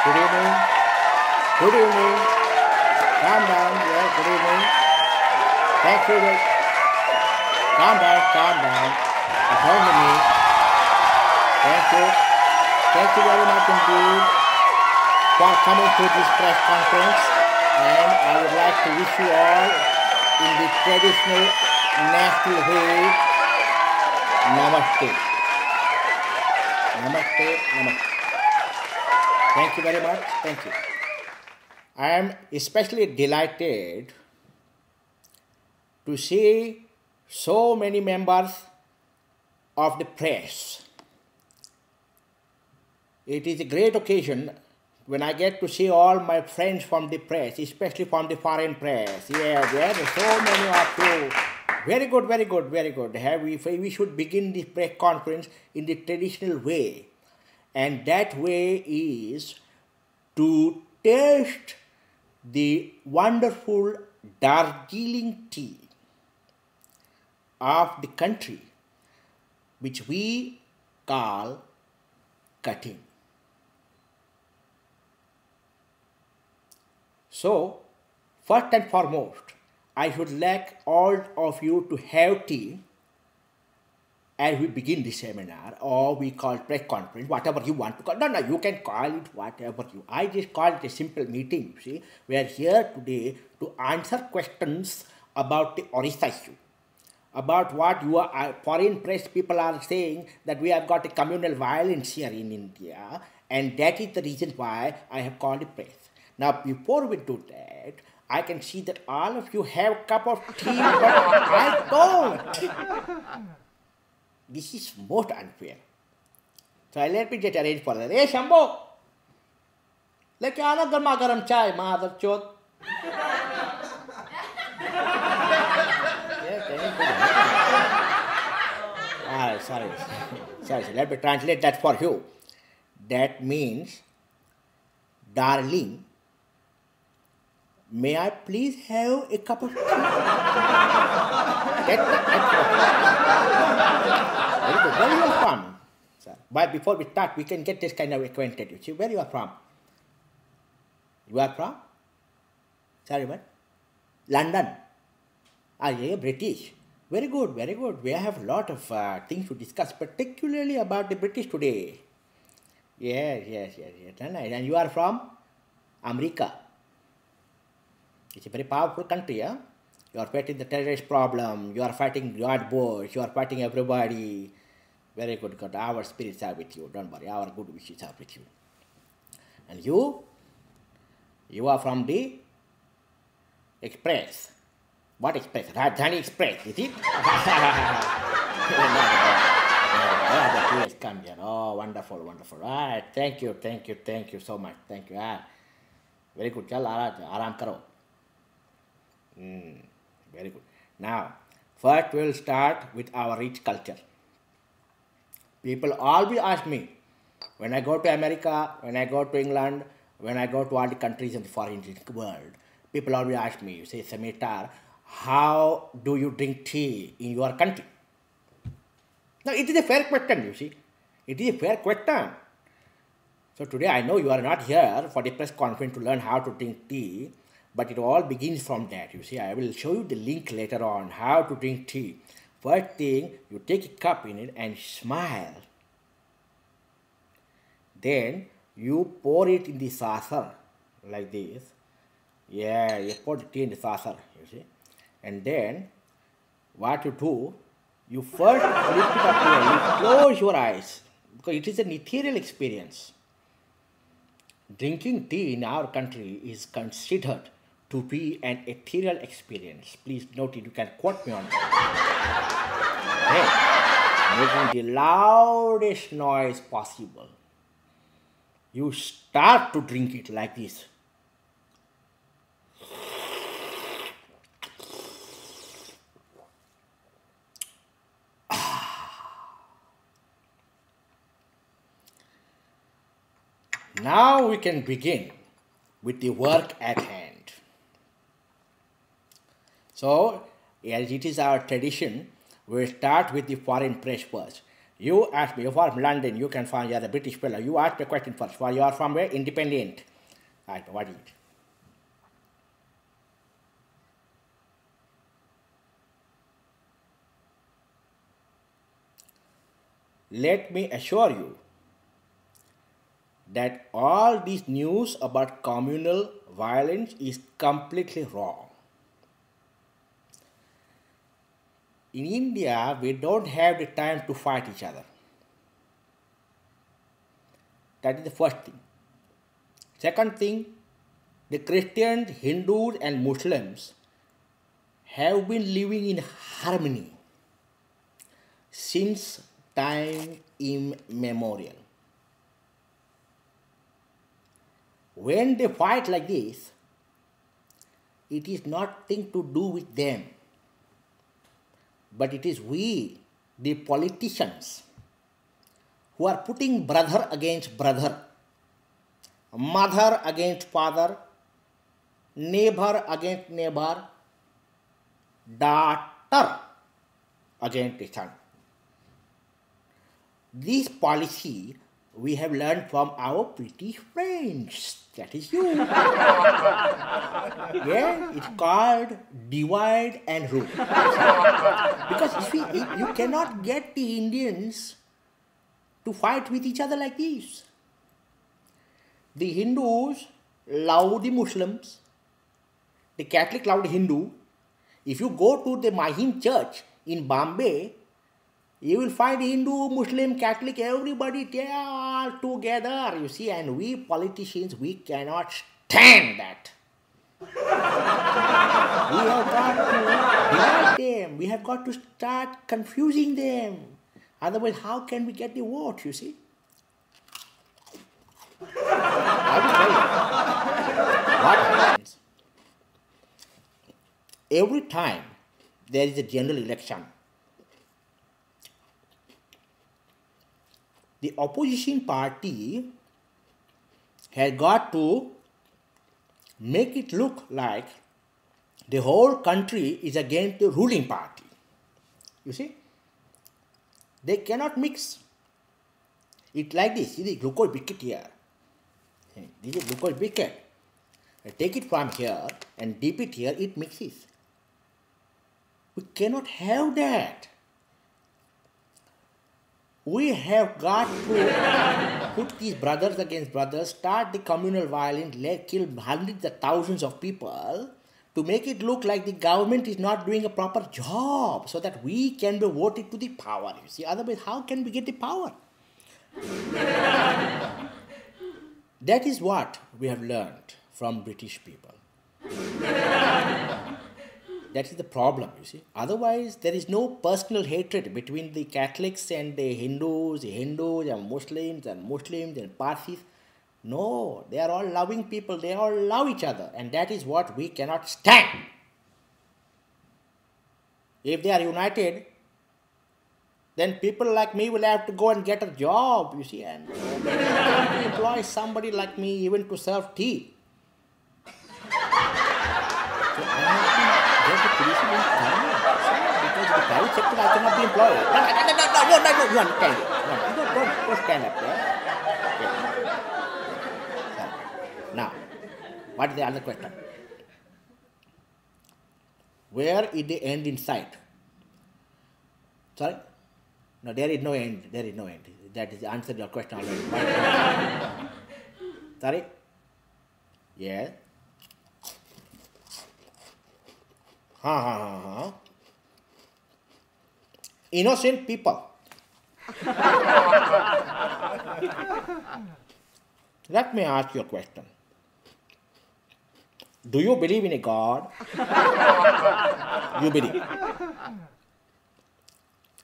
Good evening. Good evening. Calm down. Yeah, good evening. Thank you. Calm down, calm down. Attend to me. Thank you. Thank you very much indeed for coming to this press conference. And I would like to wish you all in the traditional national way. Namaste. Namaste. Namaste. Thank you very much. Thank you. I am especially delighted to see so many members of the press. It is a great occasion when I get to see all my friends from the press, especially from the foreign press. Yeah, there are so many of you. Very good, very good, very good. We should begin the press conference in the traditional way. And that way is to taste the wonderful Darjeeling tea of the country, which we call cutting. So, first and foremost, I should like all of you to have tea as we begin the seminar, or we call press conference, whatever you want to call. No, you can call it whatever you. I just call it a simple meeting. You see, we are here today to answer questions about the Orissa issue, about what foreign press people are saying, that we have got a communal violence here in India, and that is the reason why I have called it press. Now, before we do that, I can see that all of you have a cup of tea, but I don't. This is most unfair. So let me just arrange for that. Hey, Shambho! लेके आना गर्मा गर्म चाय माधर चौथ. Sorry. Let me translate that for you. That means, darling, may I please have a cup of tea? Very good. Where you are from? Sir? But before we start, we can get this kind of acquainted. You see, where you are from? You are from? Sorry, what? London. Are you British? Very good, very good. We have a lot of things to discuss, particularly about the British today. Yes. And you are from America. It's a very powerful country, huh? You are fighting the terrorist problem, you are fighting George Bush, you are fighting everybody. Very good, God. Our spirits are with you, don't worry, our good wishes are with you. And you are from the Express. What Express? Rajdhani Express, is it? Come here. Oh, wonderful. Right, thank you so much. Thank you. Very good. Chal, aaram karo. Very good. Now, first we will start with our rich culture. People always ask me, when I go to America, when I go to England, when I go to all the countries in the foreign world, people always ask me, you say, Samitar, how do you drink tea in your country? Now, it is a fair question, you see. It is a fair question. So today I know you are not here for the press conference to learn how to drink tea, but it all begins from that. You see, I will show you the link later on how to drink tea. First thing, you take a cup in it and smile. Then you pour it in the saucer like this. Yeah, you pour the tea in the saucer, you see. And then what you do, you first lift it up here, you close your eyes, because it is an ethereal experience. Drinking tea in our country is considered to be an ethereal experience. Please note it, you can quote me on that. Making the loudest noise possible. You start to drink it like this. Now we can begin with the work at hand. So, as it is our tradition, we'll start with the foreign press first. You ask me, you're from London, you can find you're a British fellow. You ask the question first. Well, you are from where? Independent. Right, what is it? Let me assure you that all this news about communal violence is completely wrong. In India, we don't have the time to fight each other. That is the first thing. Second thing, the Christians, Hindus, and Muslims have been living in harmony since time immemorial. When they fight like this, it is nothing to do with them, but it is we, the politicians, who are putting brother against brother, mother against father, neighbor against neighbor, daughter against the son. This policy we have learned from our British friends. That is you. Yeah, it's called divide and rule. Because you see, you cannot get the Indians to fight with each other like this. The Hindus love the Muslims. The Catholic love the Hindu. If you go to the Mahim church in Bombay, you will find Hindu, Muslim, Catholic, everybody, they are all together, you see, and we politicians, we cannot stand that. We have got to divide them, we have got to start confusing them. Otherwise, how can we get the vote, you see? I will tell you what happens. Every time there is a general election, the opposition party has got to make it look like the whole country is against the ruling party. You see? They cannot mix. It's like this. See the glucose briquette here. This is glucose briquette. I take it from here and dip it here, it mixes. We cannot have that. We have got to put these brothers against brothers, start the communal violence, kill hundreds of thousands of people to make it look like the government is not doing a proper job so that we can be voted to the power. You see, otherwise how can we get the power? That is what we have learned from British people. That is the problem, you see. Otherwise, there is no personal hatred between the Catholics and the Hindus and Muslims and Parsis. No, they are all loving people. They all love each other. And that is what we cannot stand. If they are united, then people like me will have to go and get a job, you see. And nobody is going to employ somebody like me even to serve tea. So I have to get the position in government. Because the private sector I cannot be employed. No, you understand it. Don't stand up there. Now, what is the other question? Where is the end in sight? Sorry? No, there is no end. There is no end. That is answered your question already. Sorry? Yes. Innocent people. Let me ask you a question. Do you believe in a God? You believe.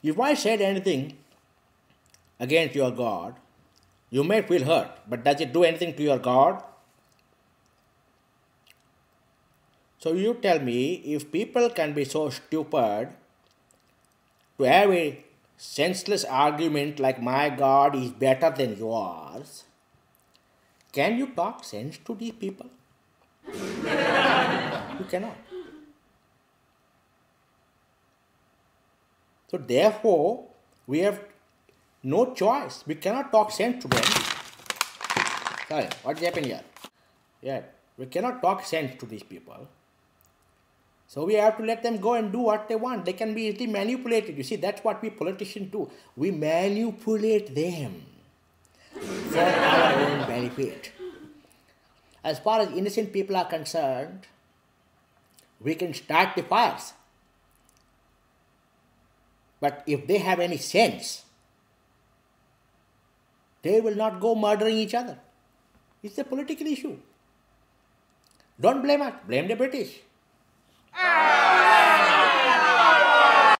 If I said anything against your God, you may feel hurt, but does it do anything to your God? So you tell me, if people can be so stupid to have a senseless argument like my God is better than yours, can you talk sense to these people? You cannot. So therefore, we have No choice. We cannot talk sense to them. Sorry, what's happened here? Yeah, we cannot talk sense to these people. So we have to let them go and do what they want. They can be easily manipulated. You see, that's what we politicians do. We manipulate them for our own benefit. As far as innocent people are concerned, we can start the fires. But if they have any sense, they will not go murdering each other. It's a political issue. Don't blame us, blame the British.